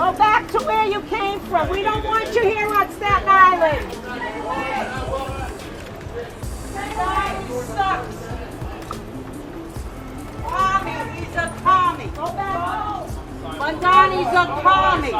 Go back to where you came from. We don't want you here on Staten Island. He sucks. Commie, he's a commie. Go back home. Mamdani's a commie.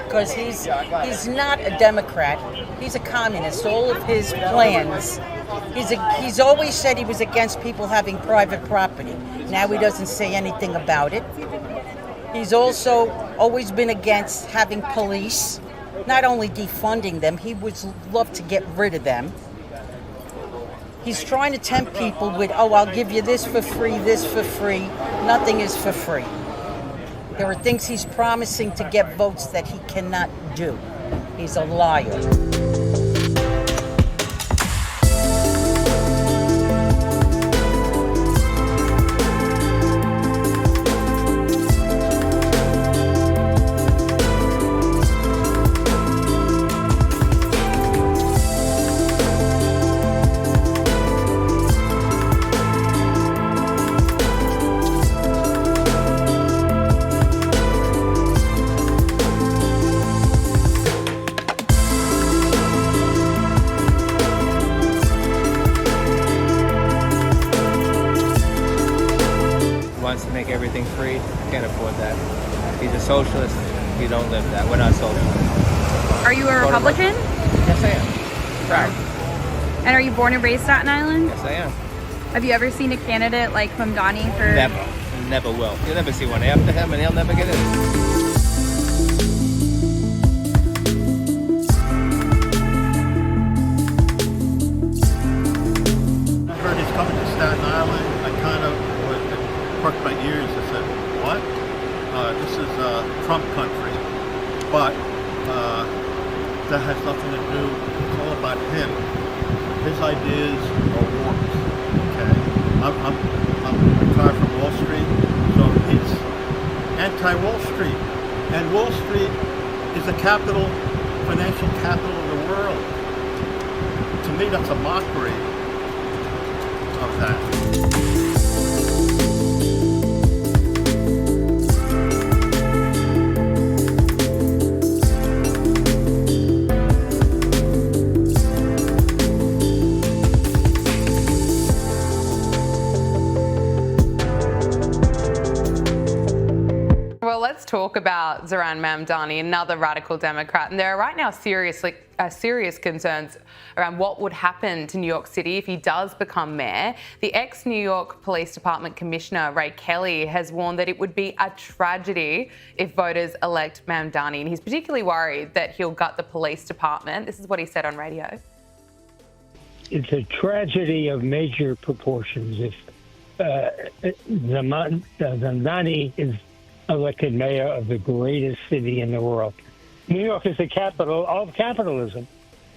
Because he's not a Democrat. He's a communist. All of his plans. He's always said he was against people having private property. Now he doesn't say anything about it. He's also always been against having police, not only defunding them, he would love to get rid of them. He's trying to tempt people with, oh, I'll give you this for free, this for free. Nothing is for free. There are things he's promising to get votes that he cannot do. He's a liar. Wants to make everything free. Can't afford that. He's a socialist. We don't live that. We're not socialists. Are you a Republican? Yes, I am. Proud. And are you born and raised Staten Island? Yes, I am. Have you ever seen a candidate like Mamdani for... Never will. You'll never see one after him, and he'll never get in. Coming to Staten Island, I kind of perked my ears and said, what? This is Trump country. But that has nothing to do, it's all about him. His ideas are warped, okay? I'm retired from Wall Street, so he's anti-Wall Street. And Wall Street is the capital, financial capital of the world. To me, that's a mockery of that. Well, let's talk about Zohran Mamdani, another radical Democrat. And there are right now serious concerns around what would happen to New York City if he does become mayor. The ex-New York Police Department Commissioner, Ray Kelly, has warned that it would be a tragedy if voters elect Mamdani. And he's particularly worried that he'll gut the police department. This is what he said on radio. It's a tragedy of major proportions if Mamdani is elected mayor of the greatest city in the world. New York is the capital of capitalism.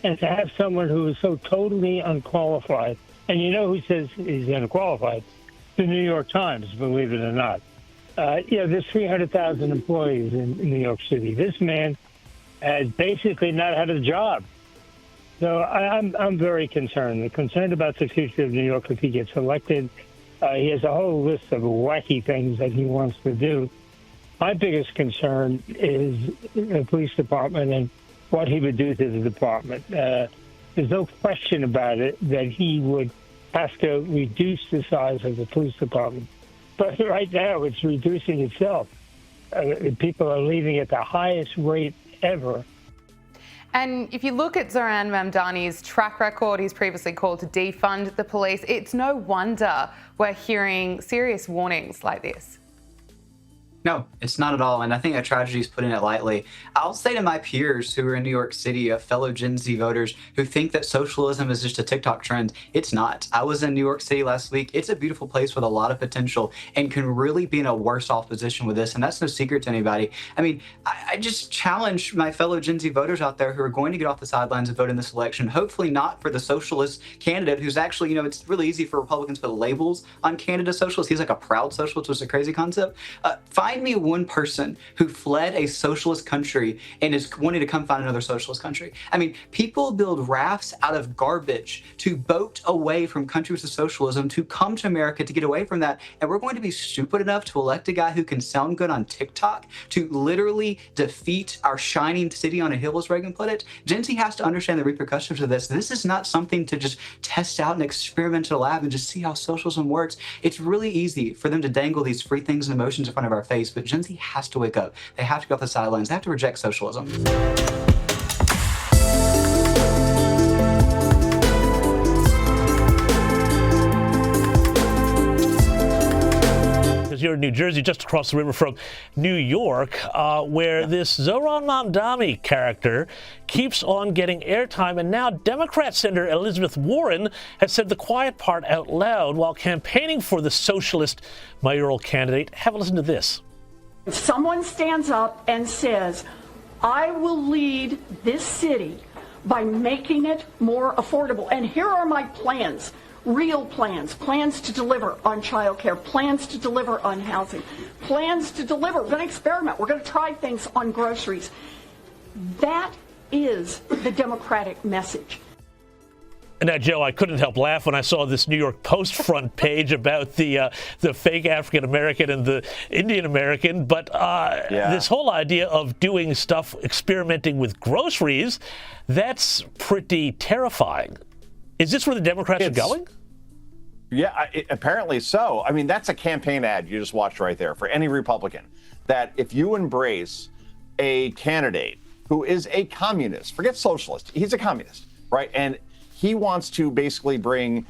And to have someone who is so totally unqualified, and you know who says he's unqualified? The New York Times, believe it or not. There's 300,000 employees in New York City. This man has basically not had a job. So I'm very concerned. I'm concerned about the future of New York if he gets elected. He has a whole list of wacky things that he wants to do. My biggest concern is the police department and what he would do to the department. There's no question about it that he would have to reduce the size of the police department. But right now, it's reducing itself. People are leaving at the highest rate ever. And if you look at Zohran Mamdani's track record, he's previously called to defund the police. It's no wonder we're hearing serious warnings like this. No, it's not at all. And I think a tragedy is putting it lightly. I'll say to my peers who are in New York City, fellow Gen Z voters who think that socialism is just a TikTok trend, it's not. I was in New York City last week. It's a beautiful place with a lot of potential and can really be in a worse off position with this. And that's no secret to anybody. I mean, I just challenge my fellow Gen Z voters out there who are going to get off the sidelines and vote in this election, hopefully not for the socialist candidate who's actually, you know, it's really easy for Republicans to put labels on candidate socialist. He's like a proud socialist, which is a crazy concept. Find me one person who fled a socialist country and is wanting to come find another socialist country. I mean, people build rafts out of garbage to boat away from countries of socialism to come to America to get away from that. And we're going to be stupid enough to elect a guy who can sound good on TikTok to literally defeat our shining city on a hill, as Reagan put it. Gen Z has to understand the repercussions of this. This is not something to just test out and experiment in a lab and just see how socialism works. It's really easy for them to dangle these free things and emotions in front of our face, but Gen Z has to wake up. They have to go off the sidelines. They have to reject socialism. You're in New Jersey, just across the river from New York, where this Zohran Mamdani character keeps on getting airtime, and now Democrat Senator Elizabeth Warren has said the quiet part out loud while campaigning for the socialist mayoral candidate. Have a listen to this. If someone stands up and says, I will lead this city by making it more affordable, and here are my plans, real plans, plans to deliver on childcare, plans to deliver on housing, plans to deliver, we're going to experiment, we're going to try things on groceries. That is the Democratic message. Now, Joe, I couldn't help laugh when I saw this New York Post front page about the fake African American and the Indian American. But this whole idea of doing stuff, experimenting with groceries, that's pretty terrifying. Is this where the Democrats are going? Yeah, apparently so. I mean, that's a campaign ad you just watched right there for any Republican, that if you embrace a candidate who is a communist, forget socialist, he's a communist, right? And he wants to basically bring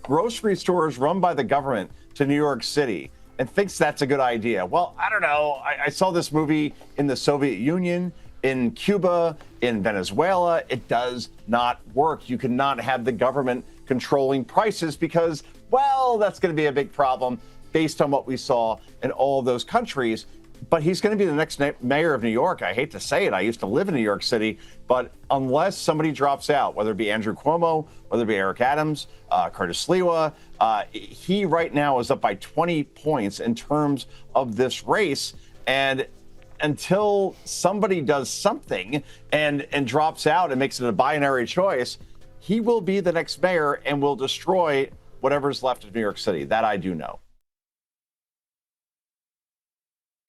grocery stores run by the government to New York City and thinks that's a good idea. Well, I don't know. I saw this movie in the Soviet Union, in Cuba, in Venezuela. It does not work. You cannot have the government controlling prices because, well, that's going to be a big problem based on what we saw in all of those countries. But he's going to be the next mayor of New York. I hate to say it. I used to live in New York City. But unless somebody drops out, whether it be Andrew Cuomo, whether it be Eric Adams, Curtis Sliwa, he right now is up by 20 points in terms of this race. And until somebody does something and drops out and makes it a binary choice, he will be the next mayor and will destroy whatever's left of New York City. That I do know.